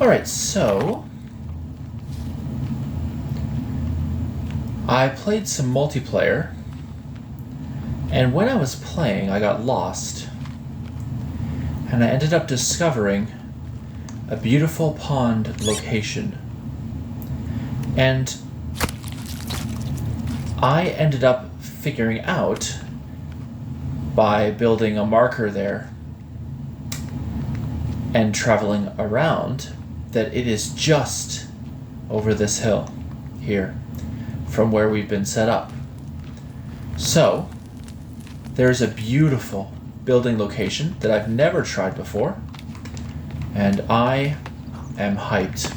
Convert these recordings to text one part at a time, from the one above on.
Alright, so I played some multiplayer, and when I was playing, I got lost, and I ended up discovering a beautiful pond location. And I ended up figuring out by building a marker there and traveling around that it is just over this hill here from where we've been set up. So there's a beautiful building location that I've never tried before, and I am hyped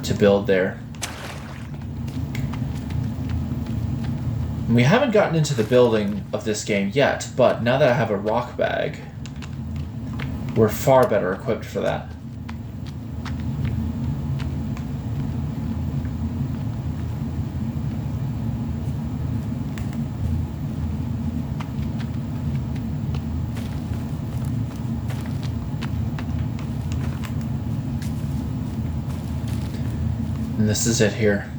to build there. We haven't gotten into the building of this game yet, but now that I have a rock bag, we're far better equipped for that. And this is it here.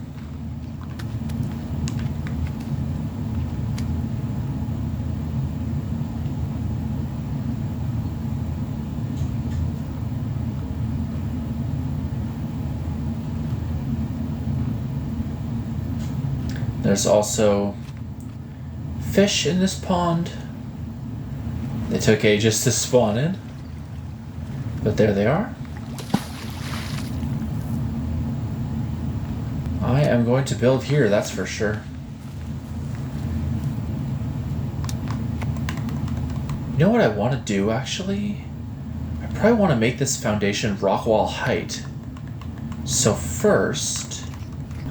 There's also fish in this pond. They took ages to spawn in, but there they are. I am going to build here, that's for sure. You know what I want to do, actually? I probably want to make this foundation rock wall height. So first,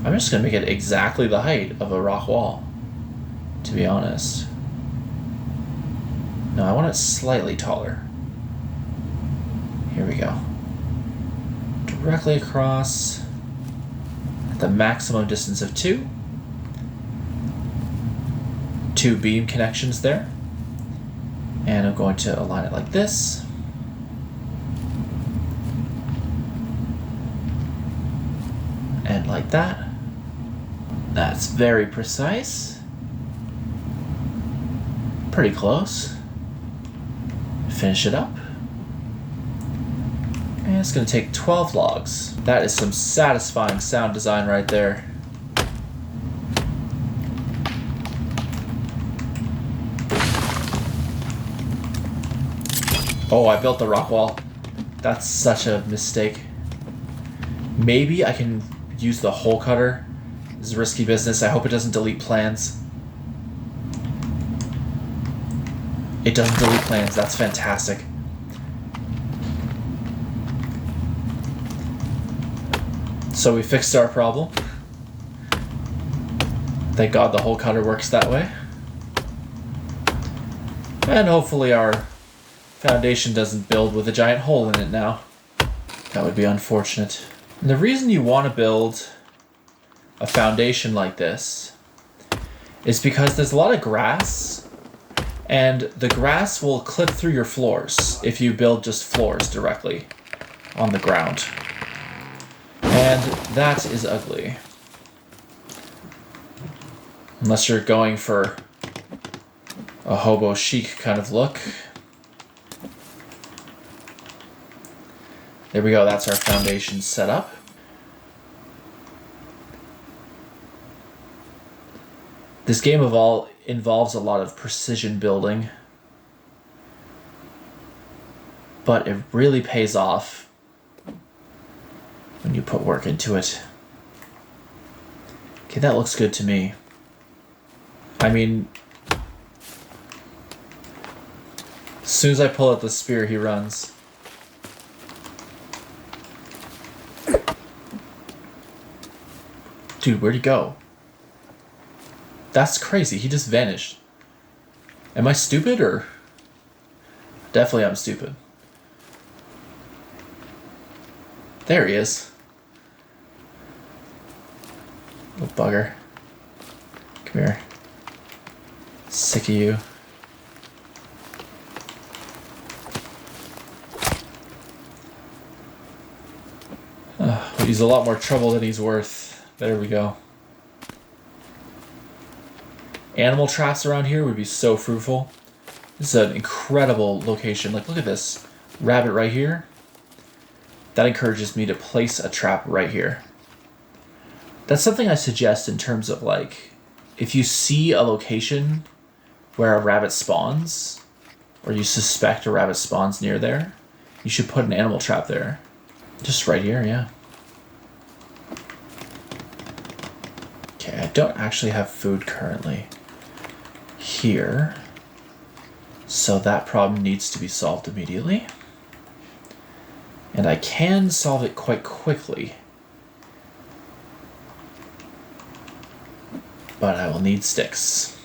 I'm just going to make it exactly the height of a rock wall, to be honest. No, I want it slightly taller. Here we go. Directly across at the maximum distance of 2. 2 beam connections there. And I'm going to align it like this. And like that. That's very precise. Pretty close. Finish it up. And it's going to take 12 logs. That is some satisfying sound design right there. Oh, I built the rock wall. That's such a mistake. Maybe I can use the hole cutter. This is risky business. I hope it doesn't delete plans. It doesn't delete plans. That's fantastic. So we fixed our problem. Thank God the hole cutter works that way. And hopefully our foundation doesn't build with a giant hole in it now. That would be unfortunate. And the reason you want to build a foundation like this is because there's a lot of grass, and the grass will clip through your floors if you build just floors directly on the ground. And that is ugly. Unless you're going for a hobo chic kind of look. There we go, that's our foundation set up. This game involves a lot of precision building, but it really pays off when you put work into it. Okay, that looks good to me. I mean, as soon as I pull out the spear, he runs. Dude, where'd he go? That's crazy, he just vanished. Am I stupid, or? Definitely I'm stupid. There he is. Little bugger. Come here. Sick of you. He's a lot more trouble than he's worth. There we go. Animal traps around here would be so fruitful. This is an incredible location. Like, look at this. Rabbit right here. That encourages me to place a trap right here. That's something I suggest in terms of, like, if you see a location where a rabbit spawns, or you suspect a rabbit spawns near there, you should put an animal trap there. Just right here, yeah. Okay, I don't actually have food currently here, so that problem needs to be solved immediately. And I can solve it quite quickly, but I will need sticks.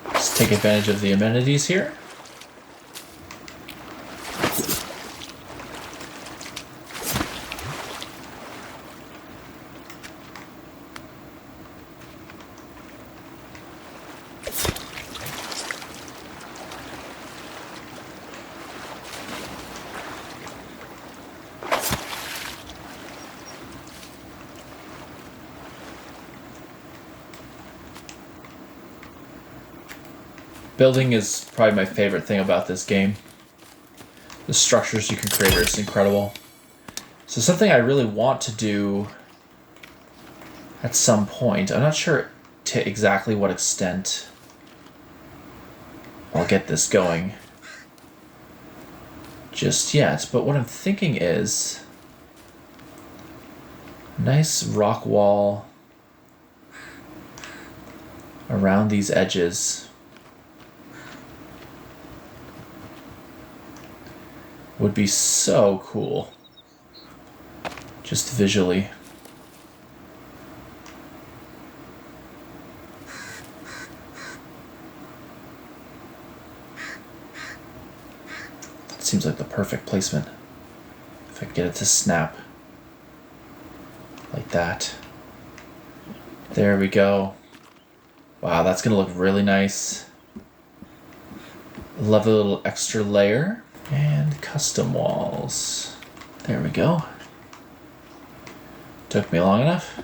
Let's take advantage of the amenities here. Building is probably my favorite thing about this game. The structures you can create are just incredible. So something I really want to do at some point, I'm not sure to exactly what extent I'll get this going just yet, but what I'm thinking is nice rock wall around these edges would be so cool, just visually. That seems like the perfect placement. If I could get it to snap like that. There we go. Wow, that's gonna look really nice. Love a little extra layer. And custom walls. There we go. Took me long enough.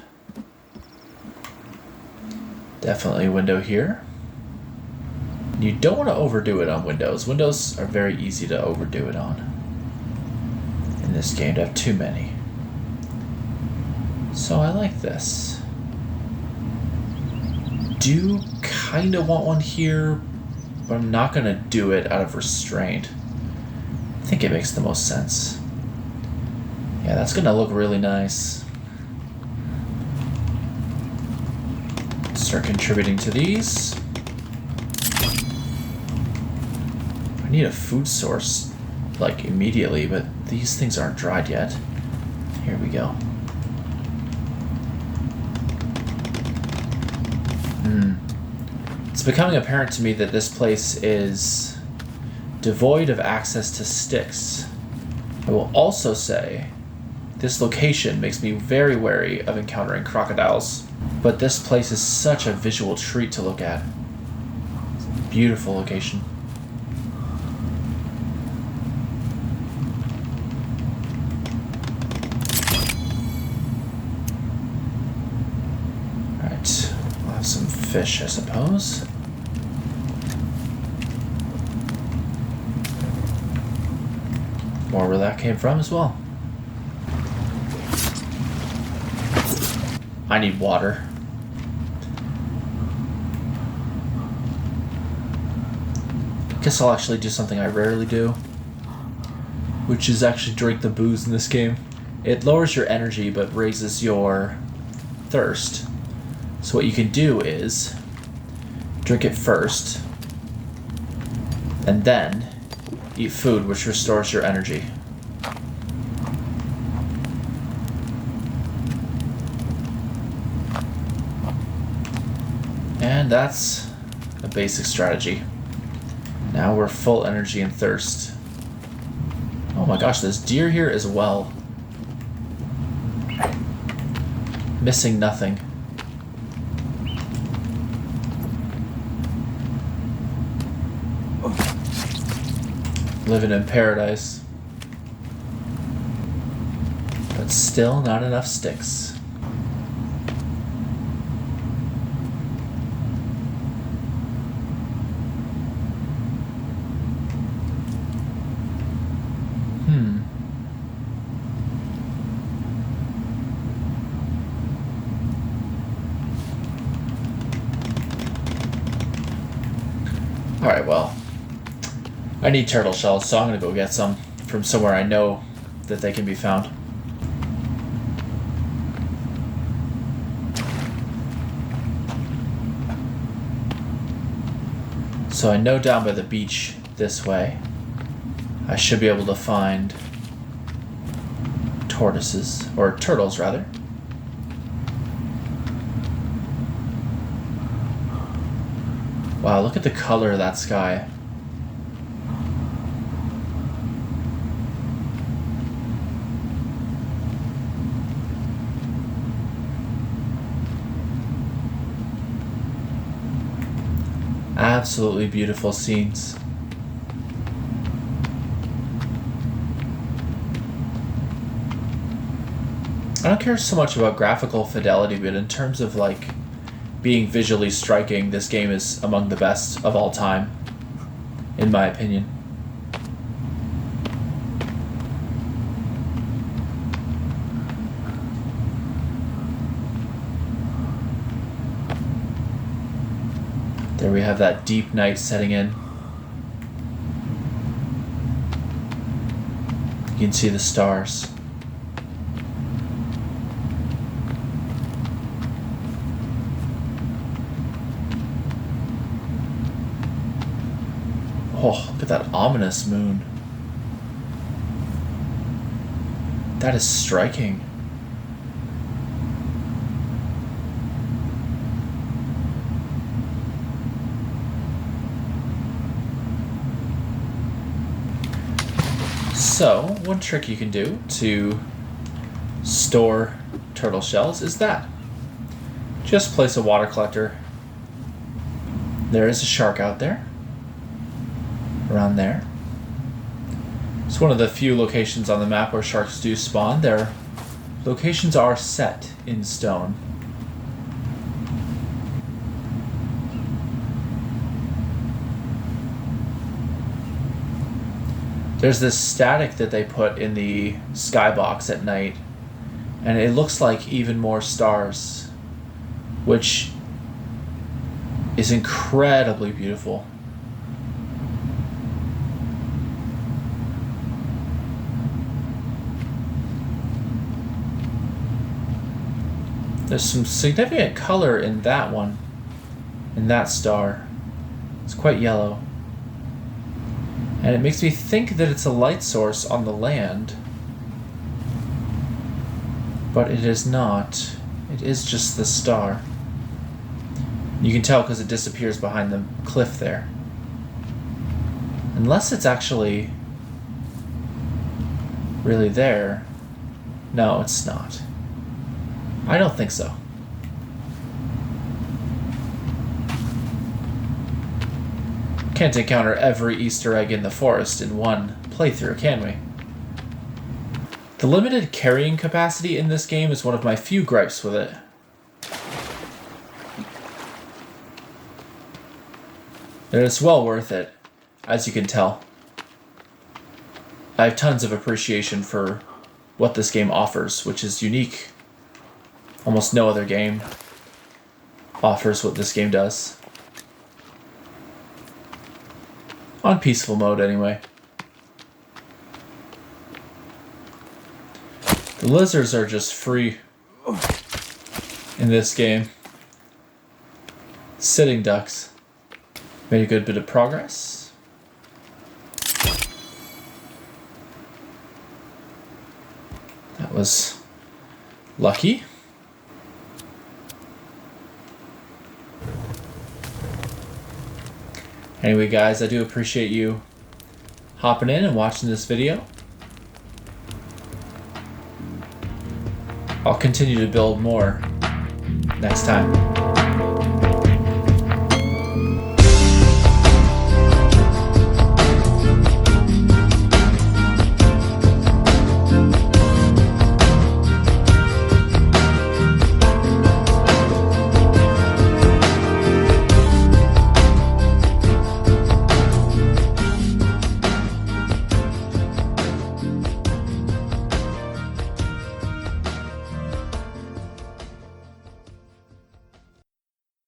Definitely a window here. You don't want to overdo it on windows. Windows are very easy to overdo it on. In this game, to have too many. So I like this. Do kind of want one here, but I'm not going to do it out of restraint. I think it makes the most sense. Yeah, that's gonna look really nice. Start contributing to these. I need a food source, like, immediately, but these things aren't dried yet. Here we go. It's becoming apparent to me that this place is devoid of access to sticks. I will also say this location makes me very wary of encountering crocodiles, but this place is such a visual treat to look at. It's a beautiful location. Alright, we'll have some fish, I suppose. More where that came from as well. I need water. Guess I'll actually do something I rarely do, which is actually drink the booze in this game. It lowers your energy but raises your thirst. So what you can do is drink it first, and then eat food, which restores your energy. And that's a basic strategy. Now we're full energy and thirst. Oh my gosh, there's deer here as well. Missing nothing. Living in paradise. But still not enough sticks. Alright, well, I need turtle shells, so I'm going to go get some from somewhere I know that they can be found. So I know down by the beach this way, I should be able to find tortoises, or turtles rather. Wow, look at the color of that sky. Absolutely beautiful scenes. I don't care so much about graphical fidelity, but in terms of like being visually striking, this game is among the best of all time, in my opinion. There we have that deep night setting in. You can see the stars. Oh, look at that ominous moon. That is striking. So, one trick you can do to store turtle shells is that. Just place a water collector. There is a shark out there. Around there. It's one of the few locations on the map where sharks do spawn. Their locations are set in stone. There's this static that they put in the skybox at night, and it looks like even more stars, which is incredibly beautiful. There's some significant color in that one, in that star. It's quite yellow. And it makes me think that it's a light source on the land. But it is not. It is just the star. You can tell because it disappears behind the cliff there. Unless it's actually really there. No, it's not. I don't think so. Can't encounter every Easter egg in the forest in one playthrough, can we? The limited carrying capacity in this game is one of my few gripes with it. And it's well worth it, as you can tell. I have tons of appreciation for what this game offers, which is unique. Almost no other game offers what this game does. On peaceful mode, anyway. The lizards are just free in this game. Sitting ducks. Made a good bit of progress. That was lucky. Anyway, guys, I do appreciate you hopping in and watching this video. I'll continue to build more next time.